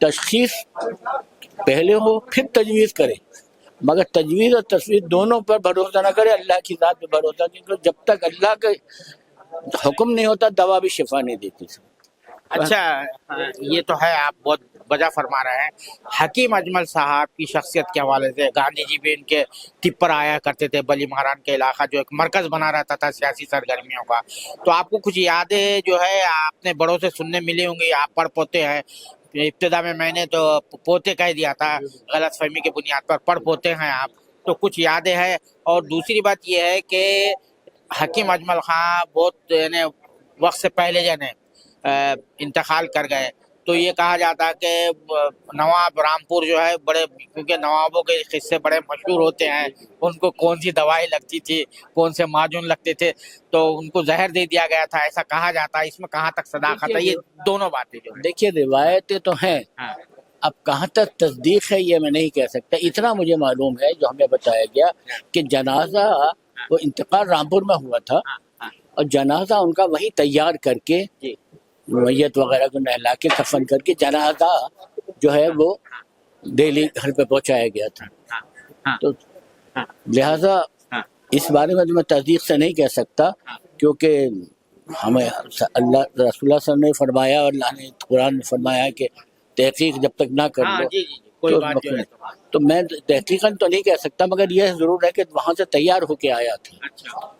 تشخیص پہلے ہو پھر تجویز کرے، مگر تجویز اور تصویر دونوں پر بھروسہ نہ کرے، اللہ کی ذات پہ بھروسہ، کیونکہ جب تک اللہ کا حکم نہیں ہوتا دوا بھی شفا نہیں دیتی۔ اچھا یہ تو ہے، آپ بہت وجہ فرما رہے ہیں۔ حکیم اجمل صاحب کی شخصیت کے حوالے سے گاندھی جی بھی ان کے ٹپ پر آیا کرتے تھے، بلی مہران کے علاقہ جو ایک مرکز بنا رہتا تھا سیاسی سرگرمیوں کا، تو آپ کو کچھ یادیں جو ہے اپنے بڑوں سے سننے ملی ہوں گی، آپ پڑھ پوتے ہیں، ابتدا میں نے تو پوتے کہہ دیا تھا غلط فہمی کی بنیاد پر، پڑھ پوتے ہیں آپ، تو کچھ یادیں ہیں۔ اور دوسری بات یہ ہے کہ حکیم اجمل خان بہت یعنی وقت سے پہلے یعنی انتقال کر گئے، تو یہ کہا جاتا ہے کہ نواب رامپور جو ہے بڑے، کیونکہ نوابوں کے قصے بڑے مشہور ہوتے ہیں، ان کو کون سی دوائی لگتی تھی، کون سے معجون لگتے تھے، تو ان کو زہر دے دیا گیا تھا، ایسا کہا جاتا ہے۔ اس میں کہاں تک صداقت ہے؟ یہ دونوں باتیں جو ہیں۔ دیکھیے روایتیں تو ہیں، ہاں اب کہاں تک تصدیق ہے یہ میں نہیں کہہ سکتا، اتنا مجھے معلوم ہے جو ہمیں بتایا گیا کہ جنازہ وہ انتقال رامپور میں ہوا تھا، اور جنازہ ان کا وہی تیار کر کے جی میت وغیرہ کو نہلا کے کفن کر کے جنازہ جو ہے وہ دہلی گھر پہ پہنچایا گیا تھا۔ تو لہذا اس بارے میں تو میں تصدیق سے نہیں کہہ سکتا، کیونکہ ہمیں اللہ رسول اللہ صلی اللہ علیہ وسلم نے فرمایا اور اللہ نے قرآن میں فرمایا کہ تحقیق جب تک نہ کر لو کوئی بات جو ہے تو میں تحقیقاً تو نہیں کہہ سکتا، مگر یہ ضرور ہے کہ وہاں سے تیار ہو کے آیا تھا،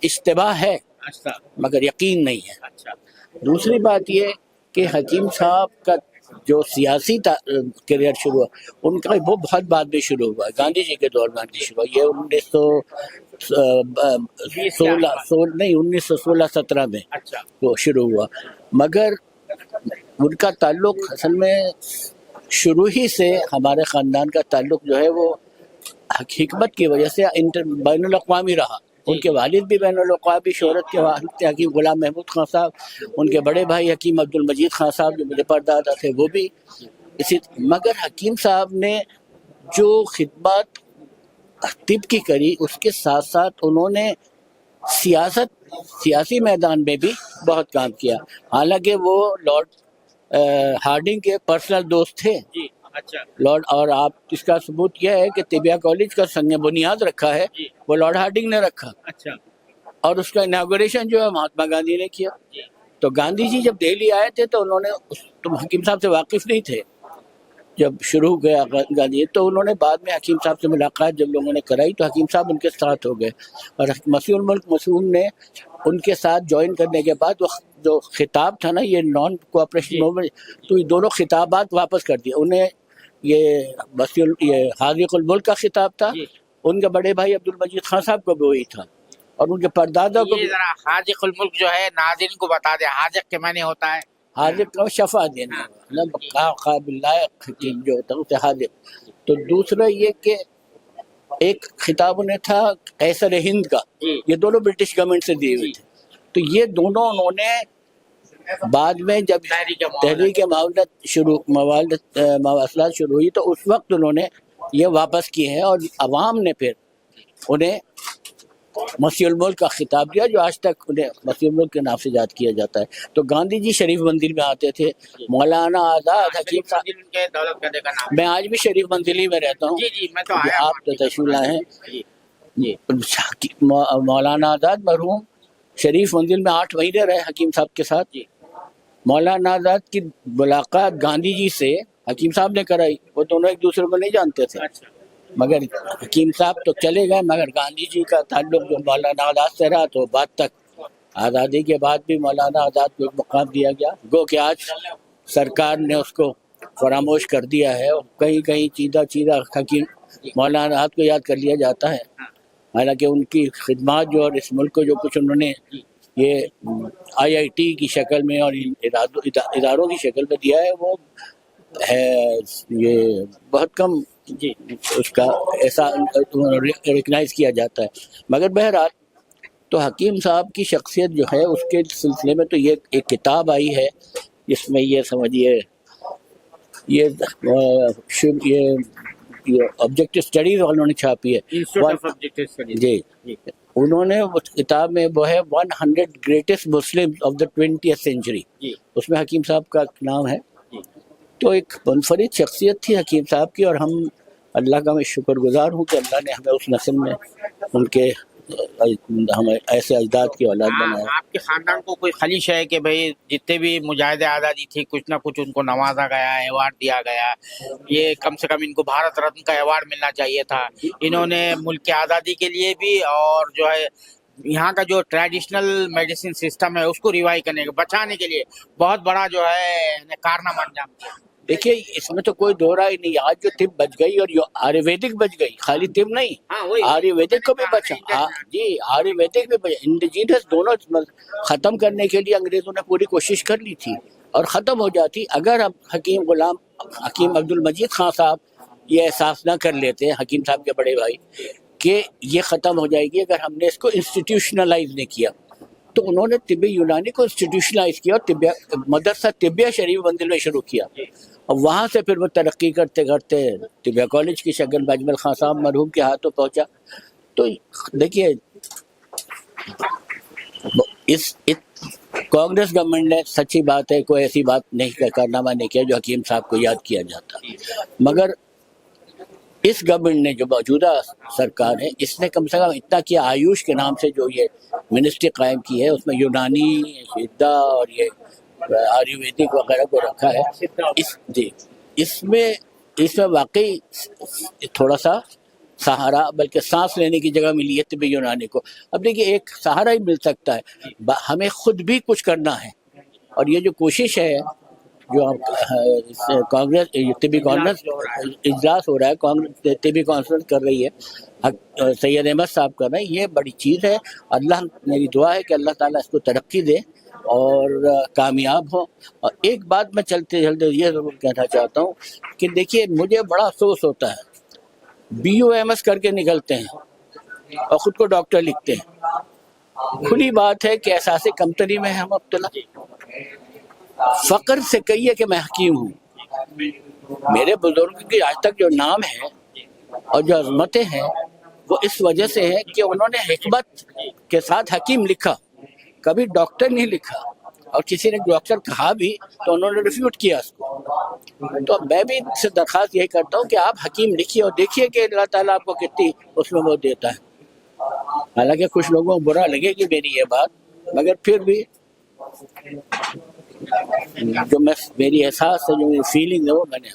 اشتباہ ہے مگر یقین نہیں ہے۔ دوسری بات یہ کہ حکیم صاحب کا جو سیاسی کیریئر شروع ہوا، ان کا وہ بہت بعد میں شروع ہوا، گاندھی جی کے دور میں شروع ہوا، یہ 1916-17 میں وہ شروع ہوا، مگر ان کا تعلق اصل میں شروع ہی سے ہمارے خاندان کا تعلق جو ہے وہ حکمت کی وجہ سے بین الاقوامی رہا۔ ان کے والد بھی بین الاقوامی شہرت کے والد تھے، حکیم غلام محمود خان صاحب، ان کے بڑے بھائی حکیم عبد المجید خان صاحب جو میرے پردادا تھے وہ بھی اسی، مگر حکیم صاحب نے جو خدمات طب کی کری اس کے ساتھ ساتھ انہوں نے سیاسی میدان میں بھی بہت کام کیا، حالانکہ وہ لارڈ ہارڈنگ کے پرسنل دوست تھے لارڈ، اور آپ اس کا ثبوت یہ ہے کہ طبیہ کالج کا سنگ بنیاد رکھا ہے وہ لارڈ ہارڈنگ نے رکھا، اور اس کا اناگوریشن جو ہے مہاتما گاندھی نے کیا۔ تو گاندھی جی جب دہلی آئے تھے تو انہوں نے تم حکیم صاحب سے واقف نہیں تھے جب شروع گیا گاندھی، تو انہوں نے بعد میں حکیم صاحب سے ملاقات جب لوگوں نے کرائی تو حکیم صاحب ان کے ساتھ ہو گئے، اور مسیح الملک مسعود نے ان کے ساتھ جوائن کرنے کے بعد وہ جو خطاب تھا نا یہ نان کوآپریشن موومنٹ، تو یہ دونوں خطابات واپس کر دیے انہیں، یہ حاضق الملک کا خطاب تھا، ان کے بڑے بھائی عبد المجید خان صاحب کو بھی وہی تھا، اور ان کے پردادا کو بھی۔ ذرا حاضق الملک جو ہے ناظرین کو بتا دیں، حاضق کے معنی ہوتا ہے حاضق کا شفا دینا، قابل لائق حکیم جو ہوتا ہے اسے حاضق۔ تو دوسرا یہ کہ ایک خطاب انہیں تھا قیصر ہند کا، یہ دونوں برٹش گورنمنٹ سے دیے ہوئے تھے، تو یہ دونوں انہوں نے بعد میں جب تحریک مواصلات شروع ہوئی تو اس وقت انہوں نے یہ واپس کیے ہیں، اور عوام نے پھر انہیں مسیح الملک کا خطاب دیا جو آج تک انہیں مسیح الملک کے نام سے یاد کیا جاتا ہے۔ تو گاندھی جی شریف مندر میں آتے تھے، مولانا آزاد حکیم صاحب، میں آج بھی شریف منزلی میں رہتا ہوں، آپ تو تشریف لائے ہیں، مولانا آزاد مرحوم شریف منزل میں 8 مہینے رہے حکیم صاحب کے ساتھ۔ مولانا آزاد کی ملاقات گاندھی جی سے حکیم صاحب نے کرائی، وہ دونوں ایک دوسرے کو نہیں جانتے تھے، مگر حکیم صاحب تو چلے گئے، مگر گاندھی جی کا تعلق جو مولانا آزاد سے رہا تو بعد تک، آزادی کے بعد بھی مولانا آزاد کو ایک مقام دیا گیا، گو کہ آج سرکار نے اس کو فراموش کر دیا ہے، اور کہیں کہیں چیدہ حکیم مولانا آزاد کو یاد کر لیا جاتا ہے، حالانکہ ان کی خدمات جو اور اس ملک کو جو کچھ انہوں نے یہ IIT کی شکل میں اور اداروں کی شکل میں دیا ہے وہ ہے یہ بہت کم اس کا ایسا ریکگنائز کیا جاتا ہے۔ مگر بہرحال تو حکیم صاحب کی شخصیت جو ہے اس کے سلسلے میں تو یہ ایک کتاب آئی ہے جس میں یہ سمجھیے یہ آبجیکٹو اسٹڈیز انہوں نے چھاپی ہے، جی انہوں نے اس کتاب میں وہ ہے 100 greatest Muslim of the 20th century، اس میں حکیم صاحب کا نام ہے، تو ایک منفرد شخصیت تھی حکیم صاحب کی، اور ہم اللہ کا میں شکر گزار ہوں کہ اللہ نے ہمیں اس نسل میں ان کے ہمیں ایسے اجداد کی اولاد بنایا۔ آپ کے خاندان کو کوئی خلیش ہے کہ بھئی جتنے بھی مجاہد آزادی تھی کچھ نہ کچھ ان کو نوازا گیا، ایوارڈ دیا گیا، یہ کم سے کم ان کو بھارت رتن کا ایوارڈ ملنا چاہیے تھا، انہوں نے ملک کی آزادی کے لیے بھی اور جو ہے یہاں کا جو ٹریڈیشنل میڈیسن سسٹم ہے اس کو ریوائو کرنے کے بچانے کے لیے بہت بڑا جو ہے کارنامہ انجام دیا۔ دیکھیے اس میں تو کوئی دو رائے نہیں، آج جو طب بچ گئی اور جو آیورویدک بچ گئی، خالی طب نہیں، آیورویدک کو بھی بچا، جی آیورویدک بھی بچا، انڈیجینس دونوں ختم کرنے کے لیے انگریزوں نے پوری کوشش کر لی تھی اور ختم ہو جاتی اگر اب حکیم عبد المجید خان صاحب یہ احساس نہ کر لیتے، حکیم صاحب کے بڑے بھائی، کہ یہ ختم ہو جائے گی اگر ہم نے اس کو انسٹیٹیوشنلائز نہیں کیا۔ تو انہوں نے طب یونانی کو انسٹیٹیوشنلائز کیا اور مدرسہ طبیہ شریف بندل میں شروع کیا، اور وہاں سے پھر وہ ترقی کرتے کرتے طبیہ کالج کی شکل میں اجمل خان صاحب مرحوم کے ہاتھوں پہنچا۔ تو دیکھیے اس کانگریس گورنمنٹ نے، سچی بات ہے، کوئی ایسی بات نہیں کارنامہ نہیں کیا جو حکیم صاحب کو یاد کیا جاتا، مگر اس گورنمنٹ نے جو موجودہ سرکار ہے اس نے کم سے کم اتنا کیا، آیوش کے نام سے جو یہ منسٹری قائم کی ہے اس میں یونانی، سدھا اور یہ آیورویدک وغیرہ کو رکھا ہے۔ اس میں واقعی تھوڑا سا سہارا، بلکہ سانس لینے کی جگہ ملی ہے طب یونانی کو۔ اب دیکھیے ایک سہارا ہی مل سکتا ہے، ہمیں خود بھی کچھ کرنا ہے، اور یہ جو کوشش ہے جو کانگریس طبی کانفرنس اجلاس ہو رہا ہے، کانگریس طبی کانفرنس کر رہی ہے، سید احمد صاحب کر رہے ہیں، یہ بڑی چیز ہے۔ اللہ، میری دعا ہے کہ اللہ تعالیٰ اس کو ترقی دے اور کامیاب ہو۔ اور ایک بات میں چلتے چلتے یہ ضرور کہنا چاہتا ہوں کہ دیکھیے مجھے بڑا افسوس ہوتا ہے، BUMS کر کے نکلتے ہیں اور خود کو ڈاکٹر لکھتے ہیں۔ کھلی بات ہے کہ احساس کمتری میں ہم مبتلا، فقر سے کہیے کہ میں حکیم ہوں۔ میرے بزرگوں کی آج تک جو نام ہے اور جو عظمتیں ہیں وہ اس وجہ سے ہے کہ انہوں نے حکمت کے ساتھ حکیم لکھا، کبھی ڈاکٹر نہیں لکھا، اور کسی نے ڈاکٹر کہا بھی تو انہوں نے ریفیوٹ کیا اس کو۔ تو میں بھی سے درخواست یہی کرتا ہوں کہ آپ حکیم لکھیے اور دیکھیے کہ اللہ تعالیٰ آپ کو کتنی اس میں وہ دیتا ہے۔ حالانکہ کچھ لوگوں کو برا لگے گی میری یہ بات، مگر پھر بھی جو میری احساس ہے، جو میری فیلنگ ہے، وہ میں نے۔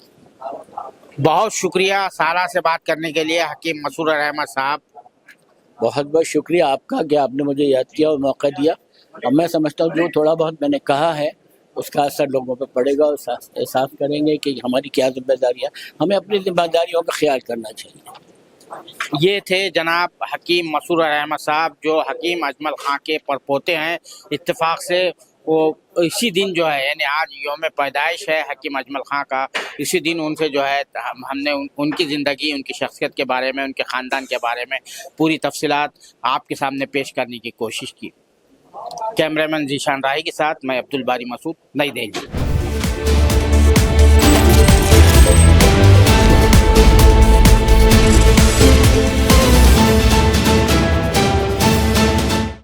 بہت شکریہ سالہ سے بات کرنے کے لیے حکیم مسرور احمد صاحب۔ بہت بہت شکریہ آپ کا کہ آپ نے مجھے یاد کیا اور موقع دیا، اور میں سمجھتا ہوں جو تھوڑا بہت میں نے کہا ہے اس کا اثر لوگوں پہ پڑے گا، اور احساس کریں گے کہ ہماری کیا ذمہ داریاں، ہمیں اپنی ذمہ داریوں کا خیال کرنا چاہیے۔ یہ تھے جناب حکیم مسرور احمد صاحب جو حکیم اجمل خان کے پرپوتے ہیں۔ اتفاق سے وہ اسی دن جو ہے، یعنی آج یوم پیدائش ہے حکیم اجمل خان کا، اسی دن ان سے جو ہے ہم نے ان کی زندگی، ان کی شخصیت کے بارے میں، ان کے خاندان کے بارے میں پوری تفصیلات آپ کے سامنے پیش کرنے کی کوشش کی۔ کیمرہ مین ذیشان راہی کے ساتھ میں عبدالباری مسعود، نئی دہلی۔